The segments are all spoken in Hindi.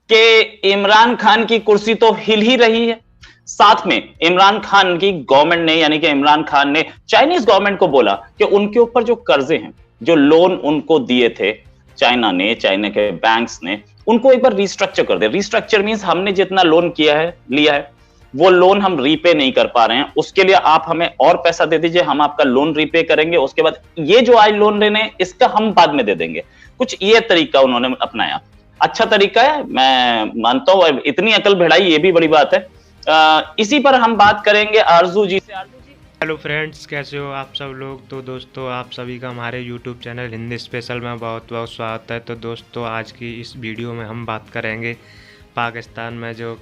कि इमरान खान की कुर्सी तो हिल ही रही है, साथ में इमरान खान की गवर्नमेंट ने, यानी कि इमरान खान ने चाइनीज गवर्नमेंट को बोला कि उनके ऊपर जो कर्जे हैं, जो लोन उनको दिए थे चाइना ने, चाइना के बैंक्स ने, उनको एक बार रिस्ट्रक्चर कर दे। रिस्ट्रक्चर मींस हमने जितना लोन किया है, लिया है, वो लोन हम रीपे नहीं कर पा रहे हैं, उसके लिए आप हमें और पैसा दे दीजिए, हम आपका लोन रीपे करेंगे, उसके बाद ये जो आज लोन लेने इसका हम बाद में दे देंगे। कुछ ये तरीका उन्होंने अपनाया। अच्छा तरीका है, मैं मानता हूं, इतनी अकल भिड़ाई ये भी बड़ी बात है। इसी पर हम बात करेंगे आरजू जी से। आरजू जी, हेलो फ्रेंड्स, कैसे हो आप सब लोग। तो दोस्तों, आप सभी का हमारे यूट्यूब चैनल हिंदी स्पेशल में बहुत बहुत स्वागत है। तो दोस्तों, आज की इस वीडियो में हम बात करेंगे पाकिस्तान में जो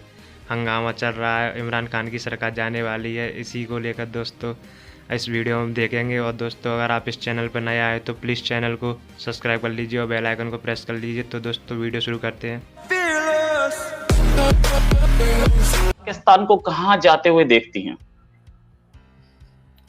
हंगामा चल रहा है, इमरान खान की सरकार जाने वाली है, इसी को लेकर दोस्तों इस वीडियो में देखेंगे। और दोस्तों, अगर आप इस चैनल पर नए आए तो प्लीज़ चैनल को सब्सक्राइब कर लीजिए और बेल आइकन को प्रेस कर लीजिए। तो दोस्तों, वीडियो शुरू करते हैं। पाकिस्तान को कहां जाते हुए देखती हैं?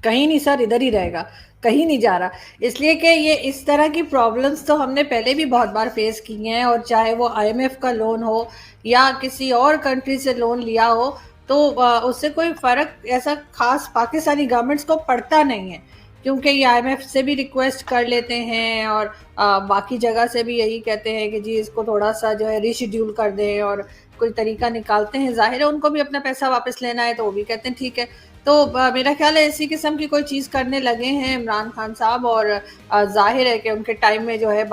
कहीं नहीं सर, इधर ही रहेगा, कहीं नहीं जा रहा। इसलिए कि ये इस तरह की प्रॉब्लम्स तो हमने पहले भी बहुत बार फेस की हैं, और चाहे वो आईएमएफ का लोन हो या किसी और कंट्री से लोन लिया हो, तो उससे कोई फ़र्क ऐसा खास पाकिस्तानी गवर्नमेंट्स को पड़ता नहीं है, क्योंकि ये आईएमएफ से भी रिक्वेस्ट कर लेते हैं और बाकी जगह से भी यही कहते हैं कि जी इसको थोड़ा सा जो है रीशेड्यूल कर दें, और कोई तरीका निकालते हैं। जाहिर है उनको भी अपना पैसा वापस लेना है, तो वो भी कहते हैं ठीक है। तो मेरा ख्याल है इसी किस्म की कोई चीज़ करने लगे हैं इमरान खान साहब। और जाहिर है कि उनके टाइम में जो है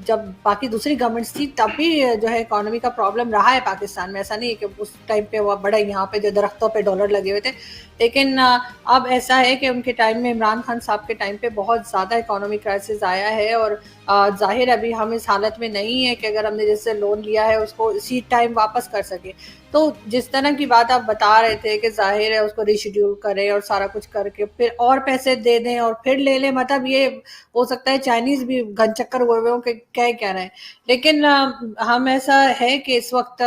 जब बाकी दूसरी गवर्नमेंट्स थी तब भी जो है इकोनॉमी का प्रॉब्लम रहा है पाकिस्तान में। ऐसा नहीं है कि उस टाइम पे वो बड़ा यहाँ पे जो दरख्तों पे डॉलर लगे हुए थे, लेकिन अब ऐसा है कि उनके टाइम में, इमरान खान साहब के टाइम पे बहुत ज़्यादा इकोनॉमी क्राइसिस आया है। और जाहिर अभी हम इस हालत में नहीं है कि अगर हमने जैसे लोन लिया है उसको इसी टाइम वापस कर सके। तो जिस तरह की बात आप बता रहे थे कि जाहिर है उसको रीशेड्यूल करें और सारा कुछ करके फिर और पैसे दे दें और फिर ले लें, मतलब ये हो सकता है चाइनीज भी घन चक्कर हुए हुए के क्या ही कह रहे हैं। लेकिन हम ऐसा है कि इस वक्त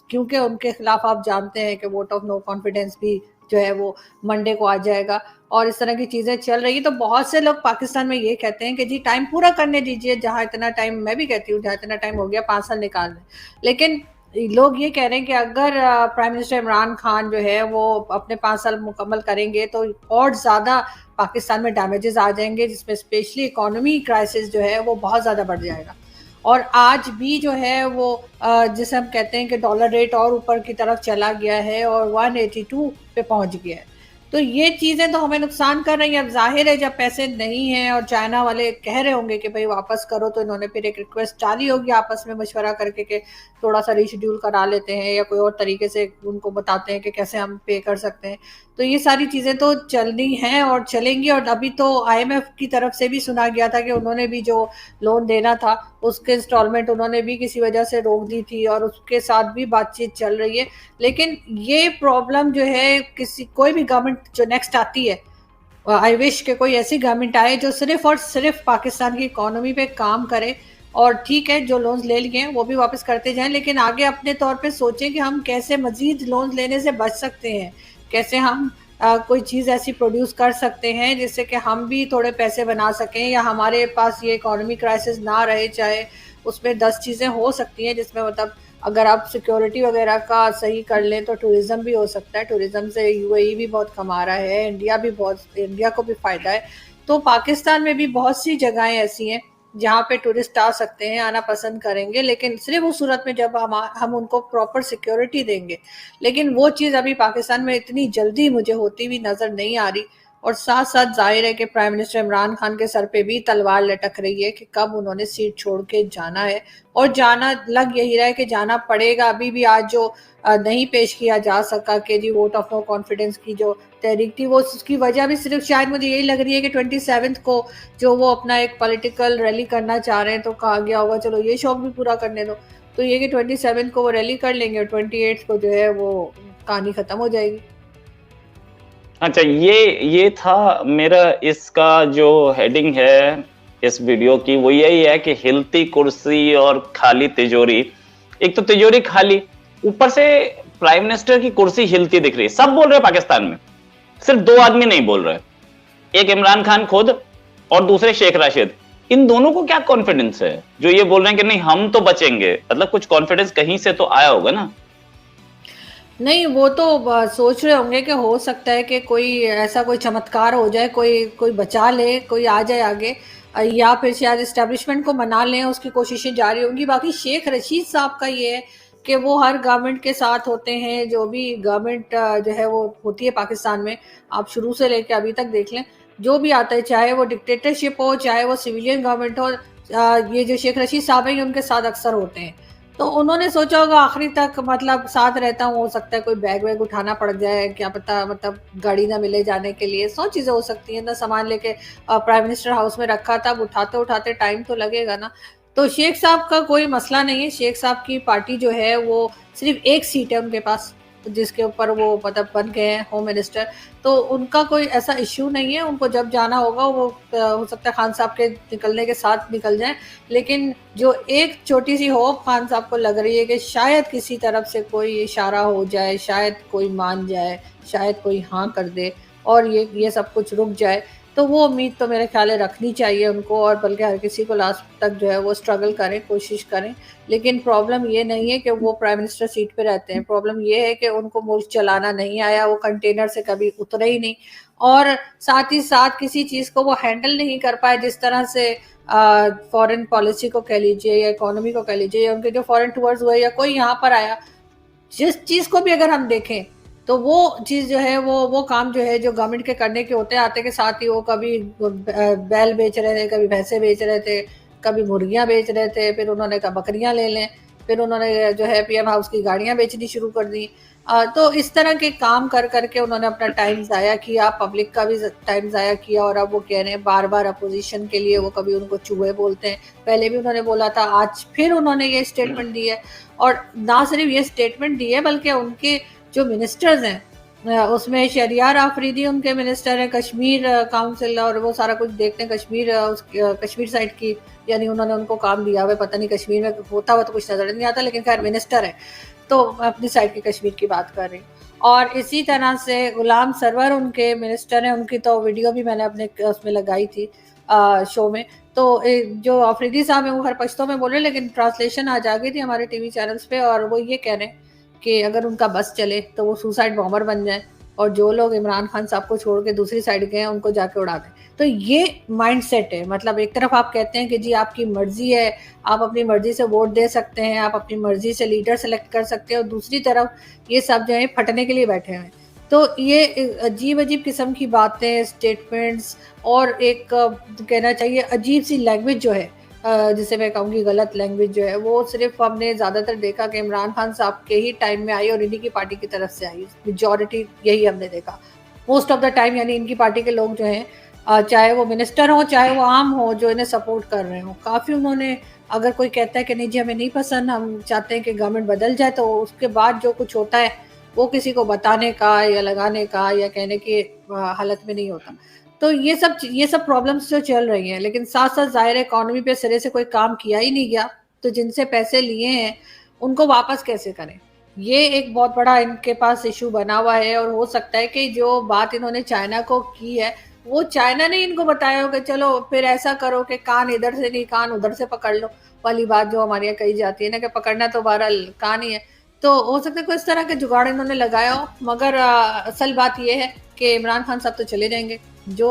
क्योंकि उनके खिलाफ आप जानते हैं कि वोट ऑफ नो कॉन्फिडेंस भी जो है वो मंडे को आ जाएगा, और इस तरह की चीज़ें चल रही। तो बहुत से लोग पाकिस्तान में ये कहते हैं कि जी टाइम पूरा करने दीजिए, जहाँ इतना टाइम, मैं भी कहती हूँ जहाँ इतना टाइम हो गया 5 साल निकाल लें। लेकिन लोग ये कह रहे हैं कि अगर प्राइम मिनिस्टर इमरान खान जो है वो अपने 5 साल मुकम्मल करेंगे तो और ज़्यादा पाकिस्तान में डैमेजेस आ जाएंगे, जिसमें स्पेशली इकोनॉमी क्राइसिस जो है वो बहुत ज़्यादा बढ़ जाएगा। और आज भी जो है वो जिसे हम कहते हैं कि डॉलर रेट और ऊपर की तरफ चला गया है और 182 पे पहुंच गया है। तो ये चीज़ें तो हमें नुकसान कर रही हैं। अब जाहिर है जब पैसे नहीं हैं और चाइना वाले कह रहे होंगे कि भाई वापस करो, तो इन्होंने फिर एक रिक्वेस्ट डाली होगी आपस में मशवरा करके कि थोड़ा सा रीशेड्यूल करा लेते हैं, या कोई और तरीके से उनको बताते हैं कि कैसे हम पे कर सकते हैं। तो ये सारी चीज़ें तो चलनी हैं और चलेंगी। और अभी तो आईएमएफ की तरफ से भी सुना गया था कि उन्होंने भी जो लोन देना था उसके इंस्टॉलमेंट उन्होंने भी किसी वजह से रोक दी थी, और उसके साथ भी बातचीत चल रही है। लेकिन ये प्रॉब्लम जो है, कोई भी गवर्नमेंट जो नेक्स्ट आती है, आई विश कि कोई ऐसी गवर्नमेंट आए जो सिर्फ और सिर्फ पाकिस्तान की इकोनॉमी पे काम करे। और ठीक है, जो लोन्स ले लिए हैं वो भी वापस करते जाएं, लेकिन आगे अपने तौर पे सोचें कि हम कैसे मजीद लोन्स लेने से बच सकते हैं, कैसे हम कोई चीज़ ऐसी प्रोड्यूस कर सकते हैं जिससे कि हम भी थोड़े पैसे बना सकें, या हमारे पास ये इकोनॉमी क्राइसिस ना रहे। चाहे उसमें 10 चीज़ें हो सकती हैं, जिसमें मतलब अगर आप सिक्योरिटी वगैरह का सही कर लें तो टूरिज़्म भी हो सकता है। टूरिज़्म से यूएई भी बहुत कमा रहा है, इंडिया को भी फ़ायदा है। तो पाकिस्तान में भी बहुत सी जगहें ऐसी हैं जहाँ पे टूरिस्ट आ सकते हैं, आना पसंद करेंगे, लेकिन सिर्फ उस सूरत में जब हम उनको प्रॉपर सिक्योरिटी देंगे। लेकिन वो चीज़ अभी पाकिस्तान में इतनी जल्दी मुझे होती हुई नज़र नहीं आ रही। और साथ साथ जाहिर है कि प्राइम मिनिस्टर इमरान खान के सर पे भी तलवार लटक रही है कि कब उन्होंने सीट छोड़ के जाना है, और जाना लग यही रहा है कि जाना पड़ेगा। अभी भी आज जो नहीं पेश किया जा सका कि जी वोट ऑफ नो कॉन्फिडेंस की जो तहरीक थी, वो उसकी वजह भी सिर्फ शायद मुझे यही लग रही है कि 27 को जो वो अपना एक पॉलिटिकल रैली करना चाह रहे हैं, तो कहा गया होगा चलो ये शौक भी पूरा करने दो। तो ये कि 27 को वो रैली कर लेंगे और 28 को जो है वो कहानी खत्म हो जाएगी। अच्छा, ये था मेरा, इसका जो हेडिंग है इस वीडियो की वो यही है कि हिलती कुर्सी और खाली तिजोरी। एक तो तिजोरी खाली, ऊपर से प्राइम मिनिस्टर की कुर्सी हिलती दिख रही है। सब बोल रहे हैं पाकिस्तान में, सिर्फ 2 आदमी नहीं बोल रहे, एक इमरान खान खुद और दूसरे शेख राशिद। इन दोनों को क्या कॉन्फिडेंस है जो ये बोल रहे हैं कि नहीं हम तो बचेंगे? मतलब कुछ कॉन्फिडेंस कहीं से तो आया होगा ना। नहीं, वो तो सोच रहे होंगे कि हो सकता है कि कोई ऐसा कोई चमत्कार हो जाए, कोई कोई बचा ले, कोई आ जाए आगे, या फिर शायद एस्टेब्लिशमेंट को मना लें, उसकी कोशिशें जारी होंगी। बाकी शेख रशीद साहब का ये है कि वो हर गवर्नमेंट के साथ होते हैं, जो भी गवर्नमेंट जो है वो होती है पाकिस्तान में, आप शुरू से लेकर अभी तक देख लें, जो भी आता है, चाहे वो डिक्टेटरशिप हो, चाहे वो सिविलियन गवर्नमेंट हो, ये जो शेख रशीद साहब हैं, ये उनके साथ अक्सर होते हैं। तो उन्होंने सोचा होगा आखिरी तक मतलब साथ रहता हूँ, हो सकता है कोई बैग वैग उठाना पड़ जाए, क्या पता, मतलब गाड़ी ना मिले जाने के लिए, 100 चीज़ें हो सकती हैं ना। सामान लेके प्राइम मिनिस्टर हाउस में रखा था, अब उठाते उठाते टाइम तो लगेगा ना। तो शेख साहब का कोई मसला नहीं है। शेख साहब की पार्टी जो है वो सिर्फ एक सीट है उनके पास, जिसके ऊपर वो मतलब बन गए हैं होम मिनिस्टर। तो उनका कोई ऐसा इश्यू नहीं है, उनको जब जाना होगा वो हो सकता है खान साहब के निकलने के साथ निकल जाएं। लेकिन जो एक छोटी सी होप खान साहब को लग रही है कि शायद किसी तरफ से कोई इशारा हो जाए, शायद कोई मान जाए, शायद कोई हाँ कर दे और ये सब कुछ रुक जाए, तो वो उम्मीद तो मेरे ख्याल है रखनी चाहिए उनको, और बल्कि हर किसी को लास्ट तक जो है वो स्ट्रगल करें, कोशिश करें। लेकिन प्रॉब्लम ये नहीं है कि वो प्राइम मिनिस्टर सीट पे रहते हैं, प्रॉब्लम ये है कि उनको मुल्क चलाना नहीं आया, वो कंटेनर से कभी उतरे ही नहीं, और साथ ही साथ किसी चीज़ को वो हैंडल नहीं कर पाए, जिस तरह से फॉरेन पॉलिसी को कह लीजिए या इकोनॉमी को कह लीजिए, या उनके जो फॉरेन टूर्स हुए या कोई यहाँ पर आया, जिस चीज़ को भी अगर हम देखें तो वो चीज़ जो है वो काम जो है जो गवर्नमेंट के करने के होते आते के साथ ही वो कभी बैल बेच रहे थे, कभी भैंसे बेच रहे थे, कभी मुर्गियाँ बेच रहे थे, फिर उन्होंने कहा बकरियाँ ले लें, फिर उन्होंने जो है पीएम हाउस की गाड़ियाँ बेचनी शुरू कर दी। तो इस तरह के काम कर करके उन्होंने अपना टाइम ज़ाया किया, पब्लिक का भी टाइम ज़ाया किया, और अब वो कह रहे हैं बार बार अपोजिशन के लिए, वो कभी उनको चूहे बोलते हैं, पहले भी उन्होंने बोला था, आज फिर उन्होंने ये स्टेटमेंट दी है। और ना सिर्फ ये स्टेटमेंट दी है बल्कि उनके जो मिनिस्टर्स हैं उसमें शहरियार आफरीदी उनके मिनिस्टर हैं, कश्मीर काउंसिल और वो सारा कुछ देखते हैं, कश्मीर साइड की, यानी उन्होंने उनको काम दिया हुआ है, पता नहीं कश्मीर में होता हुआ तो कुछ नजर नहीं आता, लेकिन खैर मिनिस्टर है, तो मैं अपनी साइड की कश्मीर की बात कर रही हूँ। और इसी तरह से गुलाम सरवर उनके मिनिस्टर हैं, उनकी तो वीडियो भी मैंने अपने उसमें लगाई थी शो में। तो जो आफरीदी साहब हैं वो हर पश्तो में बोल रहे हैं, लेकिन ट्रांसलेशन आज आ गई थी हमारे टीवी चैनल्स पे, और वो ये कह रहे हैं कि अगर उनका बस चले तो वो सुसाइड बॉम्बर बन जाए, और जो लोग इमरान खान साहब को छोड़ के दूसरी साइड गए हैं उनको जाके उड़ा दें। तो ये माइंडसेट है, मतलब एक तरफ आप कहते हैं कि जी आपकी मर्जी है, आप अपनी मर्जी से वोट दे सकते हैं, आप अपनी मर्जी से लीडर सेलेक्ट कर सकते हैं, और दूसरी तरफ ये सब जो है फटने के लिए बैठे हैं। तो ये अजीब अजीब किस्म की बातें, स्टेटमेंट्स, और एक कहना चाहिए अजीब सी लैंग्वेज जो है, जिसे मैं कहूँगी गलत लैंग्वेज जो है, वो सिर्फ हमने ज़्यादातर देखा कि इमरान खान साहब के ही टाइम में आई और इन्हीं की पार्टी की तरफ से आई, मेजॉरिटी यही हमने देखा मोस्ट ऑफ द टाइम। यानी इनकी पार्टी के लोग जो हैं, चाहे वो मिनिस्टर हो चाहे वो आम हो, जो इन्हें सपोर्ट कर रहे हो, काफ़ी उन्होंने, अगर कोई कहता है कि नहीं जी हमें नहीं पसंद, हम चाहते हैं कि गवर्नमेंट बदल जाए, तो उसके बाद जो कुछ होता है वो किसी को बताने का या लगाने का या कहने की हालत में नहीं होता। तो ये सब प्रॉब्लम्स जो चल रही हैं, लेकिन साथ साथ जाहिर है इकोनॉमी पे सिरे से कोई काम किया ही नहीं गया, तो जिनसे पैसे लिए हैं उनको वापस कैसे करें, ये एक बहुत बड़ा इनके पास इशू बना हुआ है। और हो सकता है कि जो बात इन्होंने चाइना को की है, वो चाइना ने इनको बताया हो कि चलो फिर ऐसा करो कि कान इधर से नहीं कान उधर से पकड़ लो, वाली बात जो हमारे यहाँ कही जाती है ना, कि पकड़ना तो बहरहाल कान ही है। तो हो सकता है कोई इस तरह के जुगाड़ इन्होंने लगाया हो, मगर असल बात यह है कि इमरान खान साहब तो चले जाएंगे, जो